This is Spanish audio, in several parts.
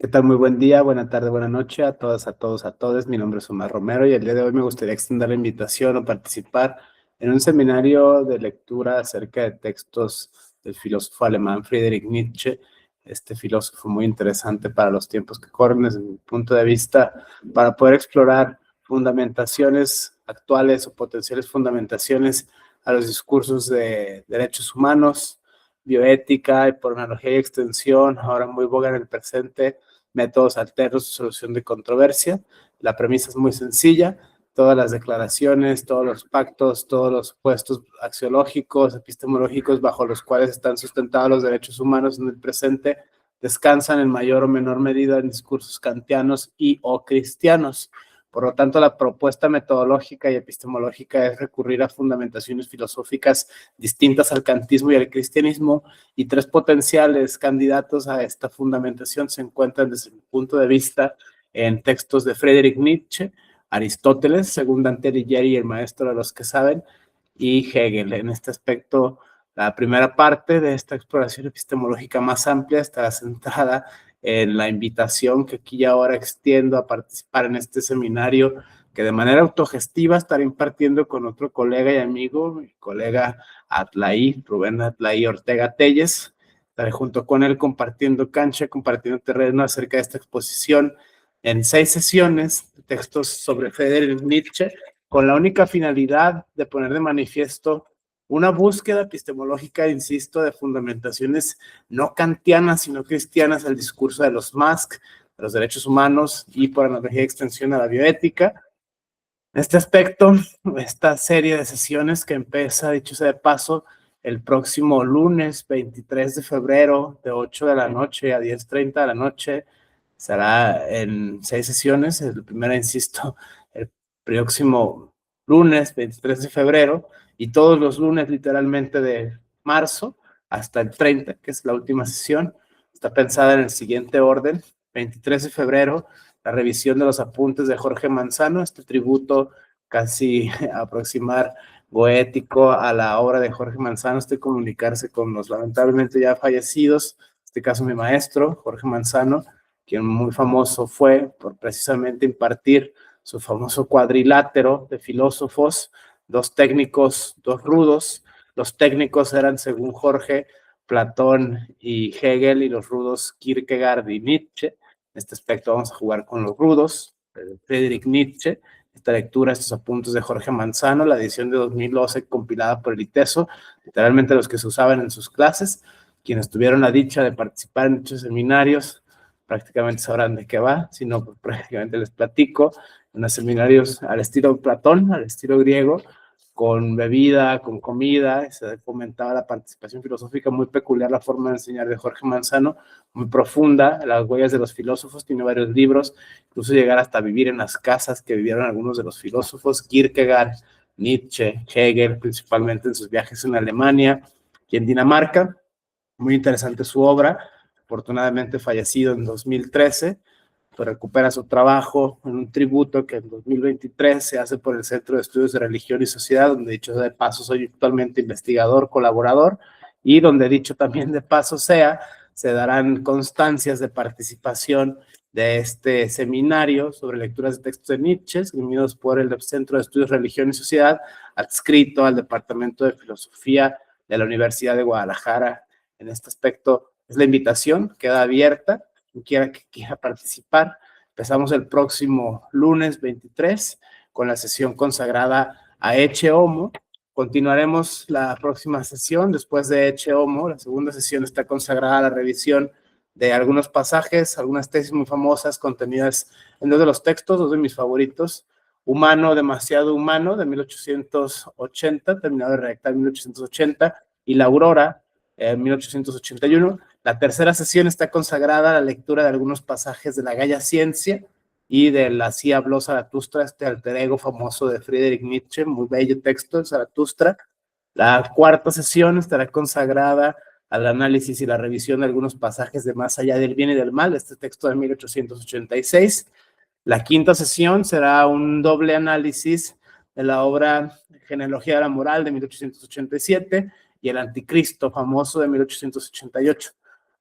¿Qué tal? Muy buen día, buena tarde, buena noche a todas, a todos, a todos. Mi nombre es Omar Romero y el día de hoy me gustaría extender la invitación a participar en un seminario de lectura acerca de textos del filósofo alemán Friedrich Nietzsche, este filósofo muy interesante para los tiempos que corren desde mi punto de vista, para poder explorar fundamentaciones actuales o potenciales fundamentaciones a los discursos de derechos humanos, bioética y por analogía y extensión, ahora muy boga en el presente, métodos alternos de solución de controversia. La premisa es muy sencilla. Todas las declaraciones, todos los pactos, todos los supuestos axiológicos, epistemológicos bajo los cuales están sustentados los derechos humanos en el presente descansan en mayor o menor medida en discursos kantianos y o cristianos. Por lo tanto, la propuesta metodológica y epistemológica es recurrir a fundamentaciones filosóficas distintas al kantismo y al cristianismo, y tres potenciales candidatos a esta fundamentación se encuentran desde mi punto de vista en textos de Friedrich Nietzsche, Aristóteles, según Dante Alighieri, el maestro de los que saben, y Hegel. En este aspecto, la primera parte de esta exploración epistemológica más amplia estará centrada en la invitación que aquí y ahora extiendo a participar en este seminario que de manera autogestiva estaré impartiendo con otro colega y amigo, mi colega Rubén Atlaí Ortega Telles. Estaré junto con él compartiendo cancha, compartiendo terreno acerca de esta exposición en 6 sesiones de textos sobre Friedrich Nietzsche, con la única finalidad de poner de manifiesto una búsqueda epistemológica, insisto, de fundamentaciones no kantianas, sino cristianas al discurso de los MASC, de los derechos humanos y por analogía de extensión a la bioética. En este aspecto, esta serie de sesiones que empieza, dicho sea de paso, el próximo lunes 23 de febrero de 8 de la noche a 10:30 de la noche, será en 6 sesiones. La primera, insisto, el próximo lunes 23 de febrero y todos los lunes literalmente de marzo hasta el 30, que es la última sesión. Está pensada en el siguiente orden: 23 de febrero, la revisión de los apuntes de Jorge Manzano, este tributo casi aproximar goético a la obra de Jorge Manzano, comunicarse con los lamentablemente ya fallecidos, en este caso mi maestro, Jorge Manzano, quien muy famoso fue por precisamente impartir su famoso cuadrilátero de filósofos, 2 técnicos, 2 rudos. Los técnicos eran, según Jorge, Platón y Hegel, y los rudos Kierkegaard y Nietzsche. En este aspecto vamos a jugar con los rudos, Friedrich Nietzsche. Esta lectura, estos apuntes de Jorge Manzano, la edición de 2012 compilada por el ITESO, literalmente los que se usaban en sus clases. Quienes tuvieron la dicha de participar en dichos seminarios prácticamente sabrán de qué va, si no, pues prácticamente les platico. Unos seminarios al estilo Platón, al estilo griego, con bebida, con comida, se fomentaba la participación filosófica, muy peculiar la forma de enseñar de Jorge Manzano, muy profunda, las huellas de los filósofos, tiene varios libros, incluso llegar hasta vivir en las casas que vivieron algunos de los filósofos, Kierkegaard, Nietzsche, Hegel, principalmente en sus viajes en Alemania y en Dinamarca. Muy interesante su obra, afortunadamente fallecido en 2013, pues recupera su trabajo en un tributo que en 2023 se hace por el Centro de Estudios de Religión y Sociedad, donde dicho de paso soy actualmente investigador, colaborador, y donde dicho también de paso se darán constancias de participación de este seminario sobre lecturas de textos de Nietzsche, unidos por el Centro de Estudios de Religión y Sociedad, adscrito al Departamento de Filosofía de la Universidad de Guadalajara. En este aspecto es la invitación, queda abierta, quien quiera que quiera participar. Empezamos el próximo lunes 23 con la sesión consagrada a Ecce Homo. Continuaremos la próxima sesión después de Ecce Homo. La segunda sesión está consagrada a la revisión de algunos pasajes, algunas tesis muy famosas contenidas en 2 de los textos, 2 de mis favoritos. Humano, demasiado humano, de 1880, terminado de redactar en 1880, y La Aurora, en 1881. La tercera sesión está consagrada a la lectura de algunos pasajes de la Gaia Ciencia y de la Así habló Zaratustra, este alter ego famoso de Friedrich Nietzsche, muy bello texto de Zaratustra. La cuarta sesión estará consagrada al análisis y la revisión de algunos pasajes de Más allá del bien y del mal, este texto de 1886. La quinta sesión será un doble análisis de la obra Genealogía de la Moral de 1887 y El Anticristo famoso de 1888.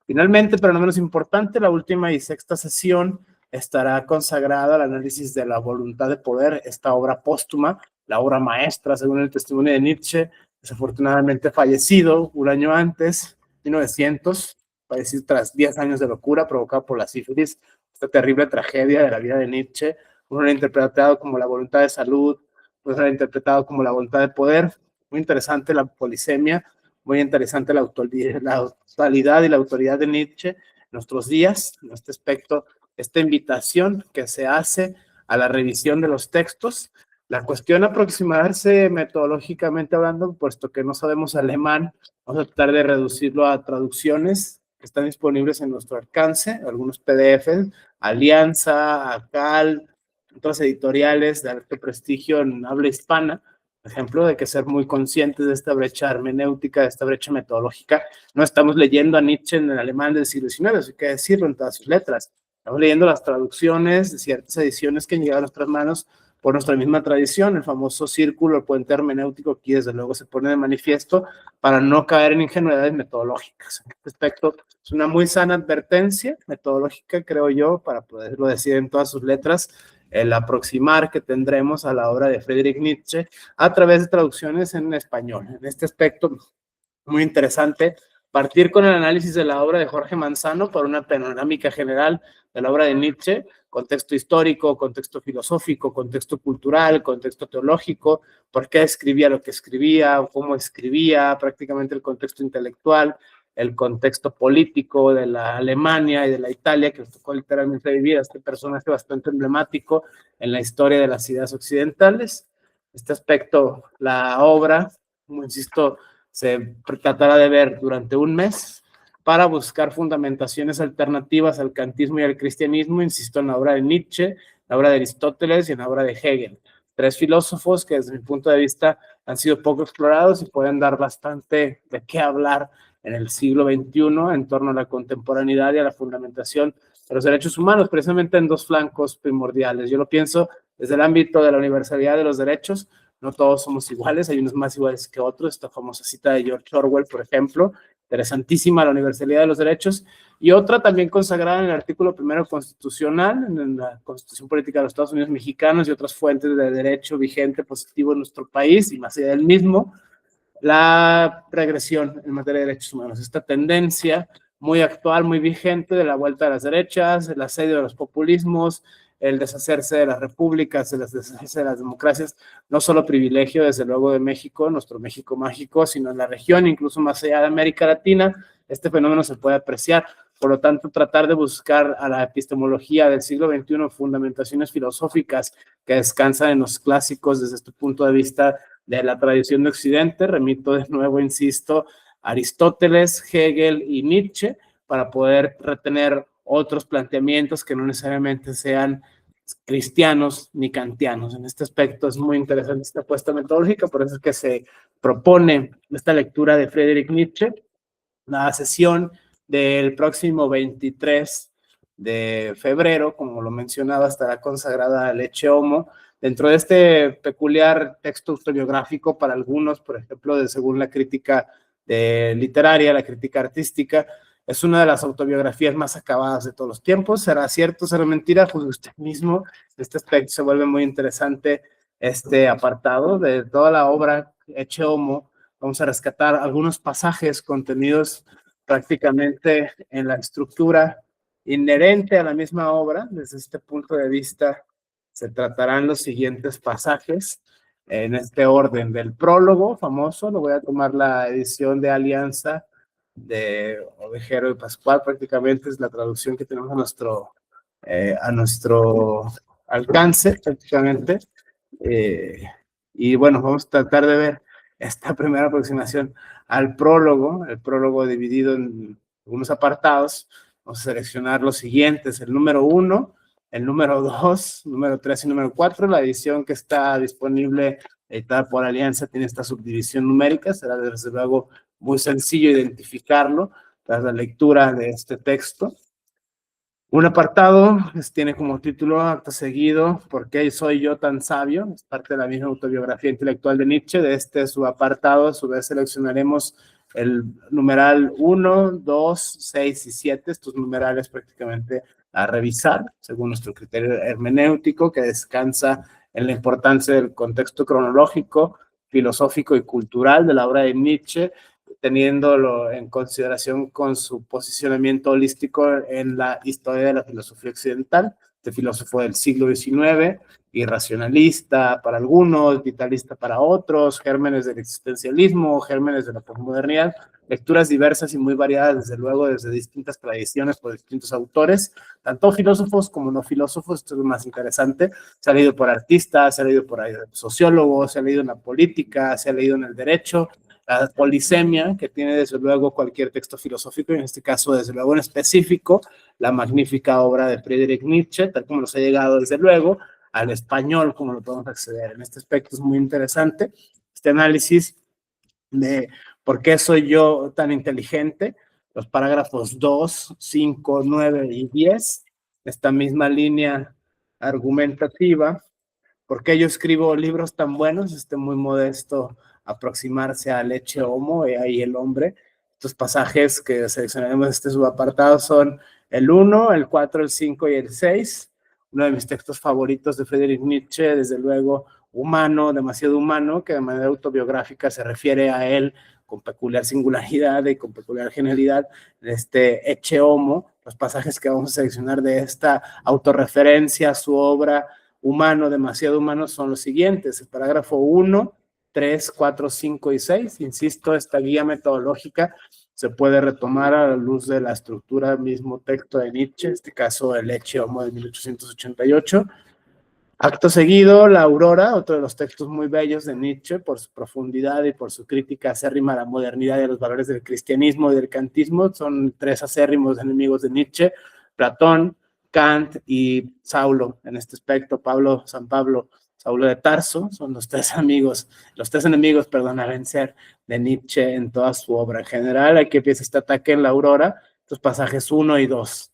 Finalmente, pero no menos importante, la última y sexta sesión estará consagrada al análisis de la voluntad de poder, esta obra póstuma, la obra maestra, según el testimonio de Nietzsche, desafortunadamente fallecido un año antes, 1900, fallecido tras 10 años de locura provocada por la sífilis, esta terrible tragedia de la vida de Nietzsche. Uno lo ha interpretado como la voluntad de salud, otro lo ha interpretado como la voluntad de poder. Muy interesante la polisemia, muy interesante la actualidad y la autoridad de Nietzsche en nuestros días, en este aspecto, esta invitación que se hace a la revisión de los textos. La cuestión aproximarse metodológicamente hablando, puesto que no sabemos alemán, vamos a tratar de reducirlo a traducciones que están disponibles en nuestro alcance, algunos PDFs, Alianza, ACAL, otras editoriales de alto prestigio en habla hispana, por ejemplo, de que ser muy conscientes de esta brecha hermenéutica, de esta brecha metodológica. No estamos leyendo a Nietzsche en el alemán del siglo XIX, eso hay que decirlo en todas sus letras. Estamos leyendo las traducciones de ciertas ediciones que han llegado a nuestras manos por nuestra misma tradición, el famoso círculo, el puente hermenéutico, aquí desde luego se pone de manifiesto para no caer en ingenuidades metodológicas. En este aspecto es una muy sana advertencia metodológica, creo yo, para poderlo decir en todas sus letras, el aproximar que tendremos a la obra de Friedrich Nietzsche a través de traducciones en español. En este aspecto, muy interesante, partir con el análisis de la obra de Jorge Manzano por una panorámica general de la obra de Nietzsche, contexto histórico, contexto filosófico, contexto cultural, contexto teológico, por qué escribía lo que escribía, cómo escribía, prácticamente el contexto intelectual, el contexto político de la Alemania y de la Italia, que tocó literalmente vivir a este personaje bastante emblemático en la historia de las ideas occidentales. Este aspecto, la obra, como insisto, se tratará de ver durante un mes para buscar fundamentaciones alternativas al kantismo y al cristianismo, insisto, en la obra de Nietzsche, la obra de Aristóteles y en la obra de Hegel. Tres filósofos que desde mi punto de vista han sido poco explorados y pueden dar bastante de qué hablar en el siglo XXI en torno a la contemporaneidad y a la fundamentación de los derechos humanos, precisamente en dos flancos primordiales. Yo lo pienso desde el ámbito de la universalidad de los derechos. No todos somos iguales, hay unos más iguales que otros. Esta famosa cita de George Orwell, por ejemplo, interesantísima, la universalidad de los derechos, y otra también consagrada en el artículo primero constitucional, en la Constitución Política de los Estados Unidos Mexicanos y otras fuentes de derecho vigente positivo en nuestro país y más allá del mismo, la regresión en materia de derechos humanos, esta tendencia muy actual, muy vigente de la vuelta a las derechas, el asedio de los populismos, el deshacerse de las repúblicas, el deshacerse de las democracias, no solo privilegio, desde luego, de México, nuestro México mágico, sino en la región, incluso más allá de América Latina, este fenómeno se puede apreciar. Por lo tanto, tratar de buscar a la epistemología del siglo XXI fundamentaciones filosóficas que descansan en los clásicos desde este punto de vista de la tradición de Occidente, remito de nuevo, insisto, Aristóteles, Hegel y Nietzsche, para poder retener otros planteamientos que no necesariamente sean cristianos ni kantianos. En este aspecto es muy interesante esta apuesta metodológica, por eso es que se propone esta lectura de Friedrich Nietzsche. La sesión del próximo 23 de febrero, como lo mencionaba, estará consagrada al Ecce Homo, dentro de este peculiar texto autobiográfico para algunos, por ejemplo, según la crítica literaria, la crítica artística, es una de las autobiografías más acabadas de todos los tiempos. ¿Será cierto, será mentira? Pues usted mismo. Este aspecto se vuelve muy interesante, este apartado de toda la obra Ecce Homo. Vamos a rescatar algunos pasajes contenidos prácticamente en la estructura inherente a la misma obra. Desde este punto de vista se tratarán los siguientes pasajes en este orden. Del prólogo famoso, lo voy a tomar la edición de Alianza de Ovejero y Pascual, prácticamente es la traducción que tenemos a nuestro alcance, prácticamente. Y bueno, vamos a tratar de ver esta primera aproximación al prólogo, el prólogo dividido en algunos apartados. Vamos a seleccionar los siguientes: el número 1, el número 2, número 3 y número 4. La edición que está disponible, editada por Alianza, tiene esta subdivisión numérica. Será desde luego muy sencillo identificarlo tras la lectura de este texto. Un apartado tiene como título, acto seguido, ¿por qué soy yo tan sabio? Es parte de la misma autobiografía intelectual de Nietzsche. De este subapartado, a su vez, seleccionaremos el numeral 1, 2, 6 y 7, estos numerales prácticamente a revisar según nuestro criterio hermenéutico, que descansa en la importancia del contexto cronológico, filosófico y cultural de la obra de Nietzsche, teniéndolo en consideración con su posicionamiento holístico en la historia de la filosofía occidental, de filósofo del siglo XIX, irracionalista para algunos, vitalista para otros, gérmenes del existencialismo, gérmenes de la posmodernidad, lecturas diversas y muy variadas, desde luego, desde distintas tradiciones por distintos autores, tanto filósofos como no filósofos. Esto es lo más interesante. Se ha leído por artistas, se ha leído por sociólogos, se ha leído en la política, se ha leído en el derecho, la polisemia que tiene desde luego cualquier texto filosófico, y en este caso desde luego en específico la magnífica obra de Friedrich Nietzsche, tal como nos ha llegado desde luego al español, como lo podemos acceder. En este aspecto es muy interesante este análisis de por qué soy yo tan inteligente, los parágrafos 2, 5, 9 y 10, esta misma línea argumentativa. ¿Por qué yo escribo libros tan buenos? Muy modesto aproximarse al Ecce Homo, y ahí el hombre. Estos pasajes que seleccionaremos de este subapartado son el 1, el 4, el 5 y el 6. Uno de mis textos favoritos de Friedrich Nietzsche, desde luego, Humano, demasiado humano, que de manera autobiográfica se refiere a él con peculiar singularidad y con peculiar genialidad, Ecce Homo. Los pasajes que vamos a seleccionar de esta autorreferencia a su obra Humano, demasiado humano, son los siguientes: el parágrafo 1, 3, 4, 5 y 6. Insisto, esta guía metodológica se puede retomar a la luz de la estructura del mismo texto de Nietzsche, en este caso el Ecce Homo de 1888. Acto seguido, La Aurora, otro de los textos muy bellos de Nietzsche por su profundidad y por su crítica acérrima a la modernidad y a los valores del cristianismo y del kantismo. Son tres acérrimos enemigos de Nietzsche: Platón, Kant y Saulo. En este aspecto, San Pablo, Saulo de Tarso, son los tres enemigos a vencer de Nietzsche en toda su obra. En general, aquí empieza este ataque en La Aurora, estos pasajes 1 y 2.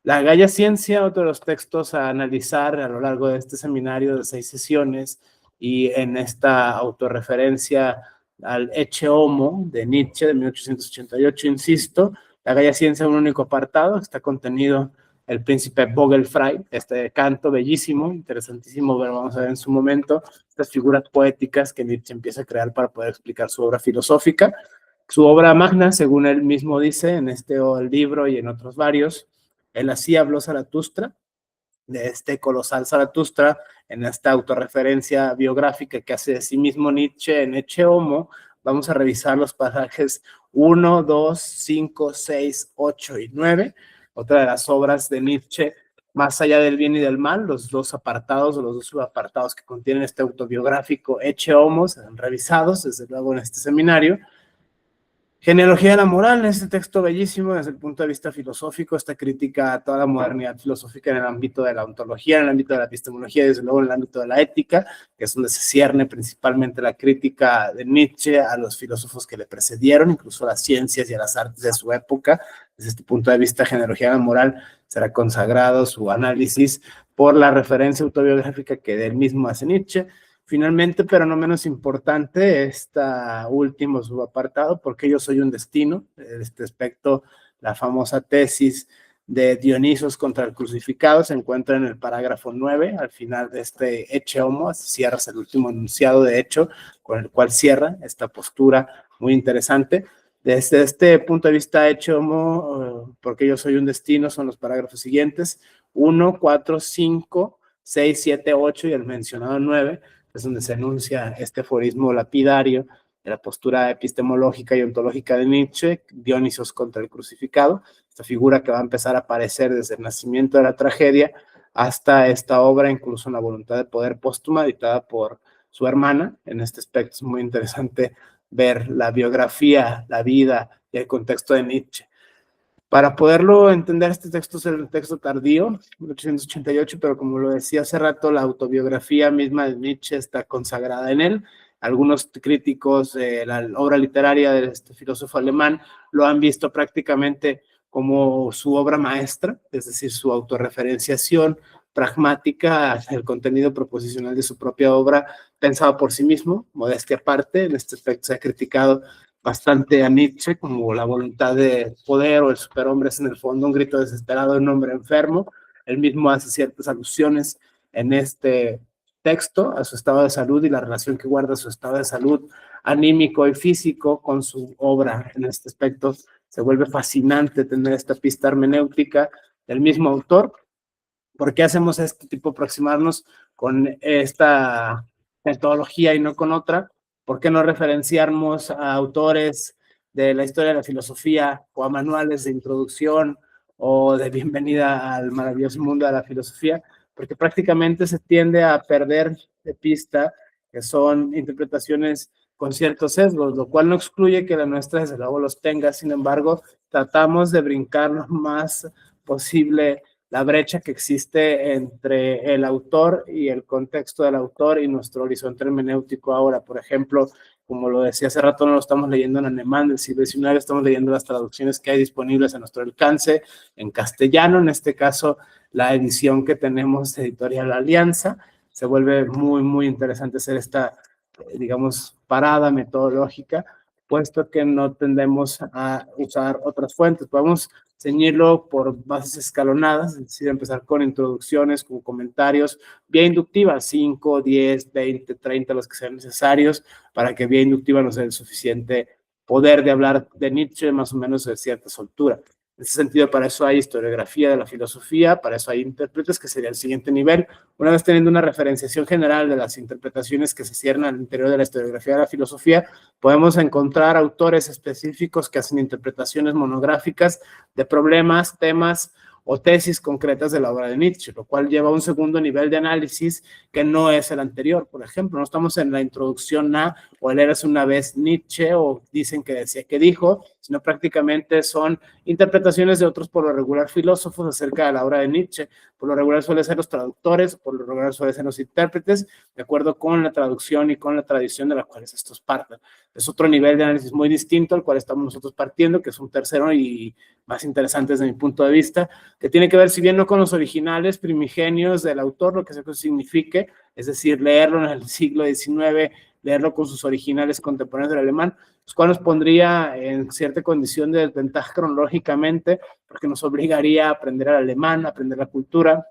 La Gaia Ciencia, otro de los textos a analizar a lo largo de este seminario de 6 sesiones, y en esta autorreferencia al Ecce Homo de Nietzsche de 1888, insisto, la Gaia Ciencia es un único apartado, está contenido el príncipe Vogelfrey, este canto bellísimo, interesantísimo, pero vamos a ver en su momento estas figuras poéticas que Nietzsche empieza a crear para poder explicar su obra filosófica. Su obra magna, según él mismo dice en este libro y en otros varios, él así habló Zaratustra, de este colosal Zaratustra, en esta autorreferencia biográfica que hace de sí mismo Nietzsche en Ecce Homo. Vamos a revisar los pasajes 1, 2, 5, 6, 8 y 9, otra de las obras de Nietzsche, Más allá del bien y del mal, los dos apartados o los dos subapartados que contienen este autobiográfico Ecce Homo, serán revisados desde luego en este seminario. Genealogía de la moral, este texto bellísimo desde el punto de vista filosófico, esta crítica a toda la modernidad filosófica en el ámbito de la ontología, en el ámbito de la epistemología y desde luego en el ámbito de la ética, que es donde se cierne principalmente la crítica de Nietzsche a los filósofos que le precedieron, incluso a las ciencias y a las artes de su época. Desde este punto de vista, Genealogía de la moral será consagrado su análisis por la referencia autobiográfica que él mismo hace Nietzsche. Finalmente, pero no menos importante, este último subapartado, porque yo soy un destino. Este aspecto, la famosa tesis de Dionisos contra el crucificado, se encuentra en el parágrafo 9, al final de este Ecce Homo. Así cierra el último enunciado, de hecho, con el cual cierra esta postura muy interesante. Desde este punto de vista, Ecce Homo, porque yo soy un destino, son los parágrafos siguientes: 1, 4, 5, 6, 7, 8 y el mencionado 9, es donde se enuncia este aforismo lapidario de la postura epistemológica y ontológica de Nietzsche, Dionisos contra el crucificado, esta figura que va a empezar a aparecer desde el nacimiento de la tragedia hasta esta obra, incluso en La voluntad de poder póstuma, editada por su hermana. En este aspecto es muy interesante ver la biografía, la vida y el contexto de Nietzsche. Para poderlo entender, este texto es el texto tardío, 1888, pero como lo decía hace rato, la autobiografía misma de Nietzsche está consagrada en él. Algunos críticos de la obra literaria de este filósofo alemán lo han visto prácticamente como su obra maestra, es decir, su autorreferenciación pragmática, el contenido proposicional de su propia obra, pensado por sí mismo, modestia aparte. En este aspecto se ha criticado bastante a Nietzsche, como la voluntad de poder o el superhombre es en el fondo un grito desesperado de un hombre enfermo. Él mismo hace ciertas alusiones en este texto a su estado de salud y la relación que guarda su estado de salud anímico y físico con su obra en este aspecto. Se vuelve fascinante tener esta pista hermenéutica del mismo autor. ¿Por qué hacemos este tipo de aproximarnos con esta metodología y no con otra? ¿Por qué no referenciarnos a autores de la historia de la filosofía o a manuales de introducción o de bienvenida al maravilloso mundo de la filosofía? Porque prácticamente se tiende a perder de pista que son interpretaciones con ciertos sesgos, lo cual no excluye que la nuestra desde luego los tenga. Sin embargo, tratamos de brincar lo más posible la brecha que existe entre el autor y el contexto del autor y nuestro horizonte hermenéutico ahora. Por ejemplo, como lo decía hace rato, no lo estamos leyendo en alemán del siglo XIX, estamos leyendo las traducciones que hay disponibles a nuestro alcance en castellano, en este caso la edición que tenemos de Editorial Alianza. Se vuelve muy, muy interesante hacer esta, digamos, parada metodológica, puesto que no tendemos a usar otras fuentes. Podemos ceñirlo por bases escalonadas, es decir, empezar con introducciones, con comentarios, vía inductiva, 5, 10, 20, 30, los que sean necesarios, para que vía inductiva nos dé el suficiente poder de hablar de Nietzsche más o menos de cierta soltura. En ese sentido, para eso hay historiografía de la filosofía, para eso hay intérpretes, que sería el siguiente nivel. Una vez teniendo una referenciación general de las interpretaciones que se cierran al interior de la historiografía de la filosofía, podemos encontrar autores específicos que hacen interpretaciones monográficas de problemas, temas o tesis concretas de la obra de Nietzsche, lo cual lleva a un segundo nivel de análisis que no es el anterior. Por ejemplo, no estamos en la introducción a o el eras una vez Nietzsche o dicen que decía que dijo, sino prácticamente son interpretaciones de otros por lo regular filósofos acerca de la obra de Nietzsche. Por lo regular suelen ser los traductores, por lo regular suelen ser los intérpretes, de acuerdo con la traducción y con la tradición de la cual estos parten. Es otro nivel de análisis muy distinto al cual estamos nosotros partiendo, que es un tercero y más interesante desde mi punto de vista, que tiene que ver, si bien no con los originales primigenios del autor, lo que eso signifique, es decir, leerlo en el siglo XIX, leerlo con sus originales contemporáneos del alemán, los cuales nos pondría en cierta condición de desventaja cronológicamente, porque nos obligaría a aprender el alemán, a aprender la cultura.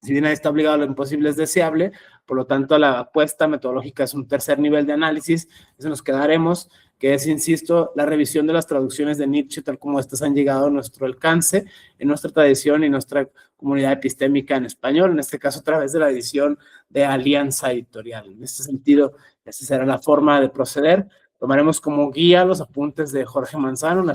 Si bien ahí está obligado a lo imposible es deseable, por lo tanto la apuesta metodológica es un tercer nivel de análisis, eso nos quedaremos, que es, insisto, la revisión de las traducciones de Nietzsche tal como estas han llegado a nuestro alcance, en nuestra tradición y nuestra comunidad epistémica en español, en este caso a través de la edición de Alianza Editorial. En este sentido, esa será la forma de proceder. Tomaremos como guía los apuntes de Jorge Manzano, una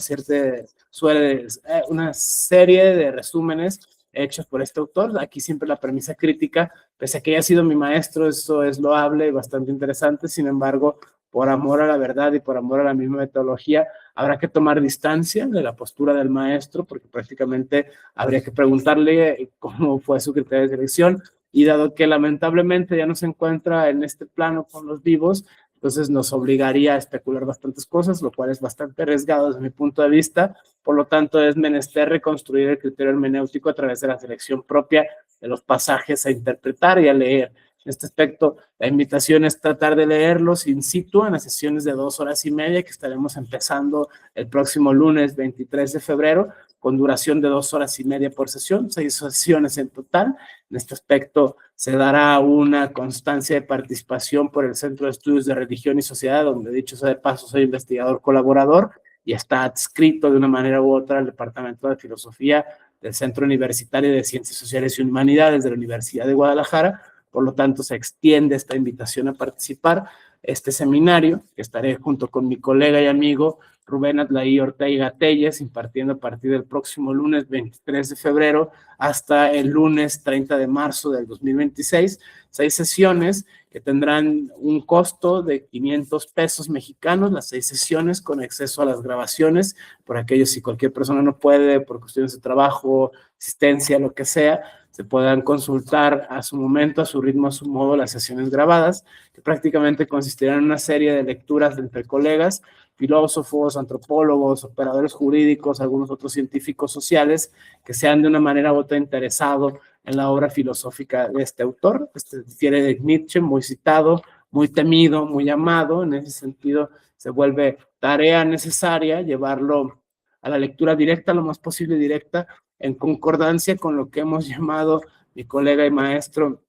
serie de resúmenes hechos por este autor. Aquí siempre la premisa crítica, pese a que haya sido mi maestro, eso es loable y bastante interesante. Sin embargo, por amor a la verdad y por amor a la misma metodología, habrá que tomar distancia de la postura del maestro, porque prácticamente habría que preguntarle cómo fue su criterio de selección, y dado que lamentablemente ya no se encuentra en este plano con los vivos, entonces nos obligaría a especular bastantes cosas, lo cual es bastante arriesgado desde mi punto de vista. Por lo tanto, es menester reconstruir el criterio hermenéutico a través de la selección propia de los pasajes a interpretar y a leer. En este aspecto, la invitación es tratar de leerlos in situ en las sesiones de 2 horas y media que estaremos empezando el próximo lunes 23 de febrero, con duración de 2 horas y media por sesión, 6 sesiones en total. En este aspecto se dará una constancia de participación por el Centro de Estudios de Religión y Sociedad, donde, dicho sea de paso, soy investigador colaborador y está adscrito de una manera u otra al Departamento de Filosofía del Centro Universitario de Ciencias Sociales y Humanidades de la Universidad de Guadalajara. Por lo tanto, se extiende esta invitación a participar este seminario, que estaré junto con mi colega y amigo Rubén Atlaí Ortega Telles, impartiendo a partir del próximo lunes 23 de febrero hasta el lunes 30 de marzo del 2026, 6 sesiones que tendrán un costo de 500 pesos mexicanos, las 6 sesiones con acceso a las grabaciones, por aquellos si cualquier persona no puede, por cuestiones de trabajo, asistencia, lo que sea, se puedan consultar a su momento, a su ritmo, a su modo, las sesiones grabadas, que prácticamente consistirán en una serie de lecturas entre colegas, filósofos, antropólogos, operadores jurídicos, algunos otros científicos sociales, que sean de una manera u otra interesados en la obra filosófica de este autor. Este difiere de Nietzsche, muy citado, muy temido, muy amado. En ese sentido, se vuelve tarea necesaria llevarlo a la lectura directa, lo más posible directa, en concordancia con lo que hemos llamado mi colega y maestro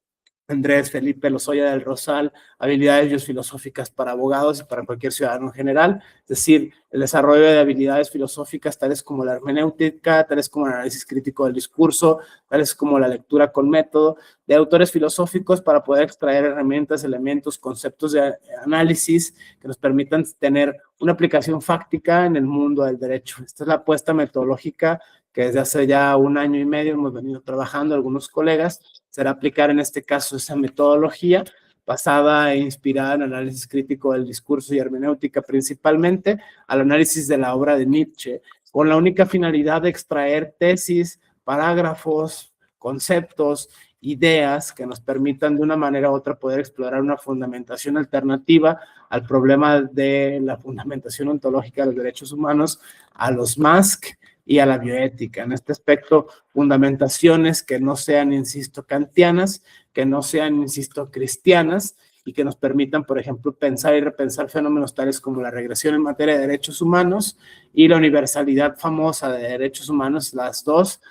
Andrés Felipe Lozoya del Rosal, habilidades biofilosóficas para abogados y para cualquier ciudadano en general, es decir, el desarrollo de habilidades filosóficas tales como la hermenéutica, tales como el análisis crítico del discurso, tales como la lectura con método, de autores filosóficos para poder extraer herramientas, elementos, conceptos de análisis que nos permitan tener una aplicación fáctica en el mundo del derecho. Esta es la apuesta metodológica que desde hace ya 1 año y medio hemos venido trabajando algunos colegas. Será aplicar en este caso esa metodología basada e inspirada en análisis crítico del discurso y hermenéutica principalmente, al análisis de la obra de Nietzsche, con la única finalidad de extraer tesis, parágrafos, conceptos, ideas que nos permitan de una manera u otra poder explorar una fundamentación alternativa al problema de la fundamentación ontológica de los derechos humanos, a los MASC y a la bioética. En este aspecto, fundamentaciones que no sean, insisto, kantianas, que no sean, insisto, cristianas, y que nos permitan, por ejemplo, pensar y repensar fenómenos tales como la regresión en materia de derechos humanos y la universalidad famosa de derechos humanos, las dos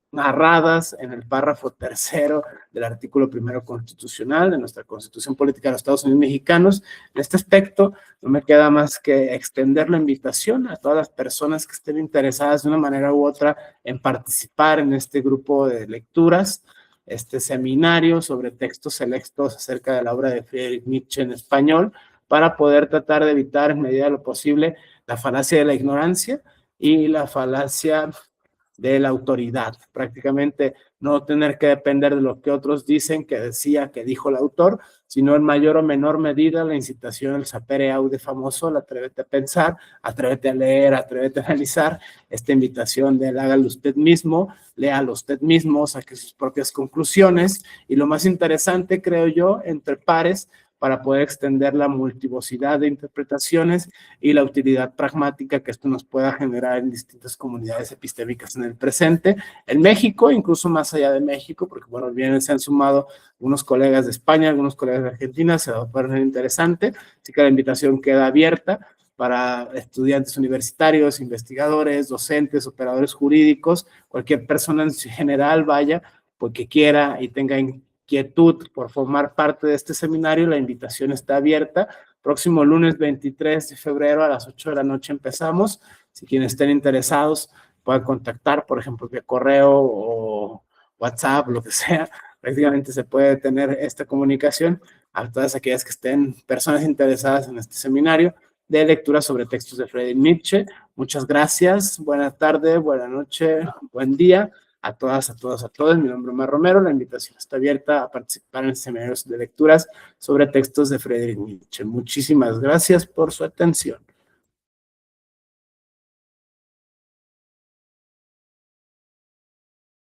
narradas en el párrafo 3º del artículo 1 constitucional de nuestra Constitución Política de los Estados Unidos Mexicanos. En este aspecto, no me queda más que extender la invitación a todas las personas que estén interesadas de una manera u otra en participar en este grupo de lecturas, este seminario sobre textos selectos acerca de la obra de Friedrich Nietzsche en español, para poder tratar de evitar en medida de lo posible la falacia de la ignorancia y la falacia de la autoridad, prácticamente no tener que depender de lo que otros dicen, que decía, que dijo el autor, sino en mayor o menor medida la incitación al sapere aude famoso, el atrévete a pensar, atrévete a leer, atrévete a analizar, esta invitación de hágalo usted mismo, léalo usted mismo, saque sus propias conclusiones, y lo más interesante, creo yo, entre pares, para poder extender la multivocidad de interpretaciones y la utilidad pragmática que esto nos pueda generar en distintas comunidades epistémicas en el presente, en México, incluso más allá de México, porque bueno, bien se han sumado algunos colegas de España, algunos colegas de Argentina, se va a poner interesante, así que la invitación queda abierta para estudiantes universitarios, investigadores, docentes, operadores jurídicos, cualquier persona en general vaya, porque quiera y tenga inquietud por formar parte de este seminario, la invitación está abierta. Próximo lunes 23 de febrero a las 8 de la noche empezamos. Si quienes estén interesados pueden contactar, por ejemplo, vía correo o WhatsApp, lo que sea. Prácticamente se puede tener esta comunicación a todas aquellas que estén personas interesadas en este seminario de lectura sobre textos de Friedrich Nietzsche. Muchas gracias. Buena tarde, buena noche, buen día. A todas, a todos, a todos. Mi nombre es Omar Romero. La invitación está abierta a participar en seminarios de lecturas sobre textos de Friedrich Nietzsche. Muchísimas gracias por su atención.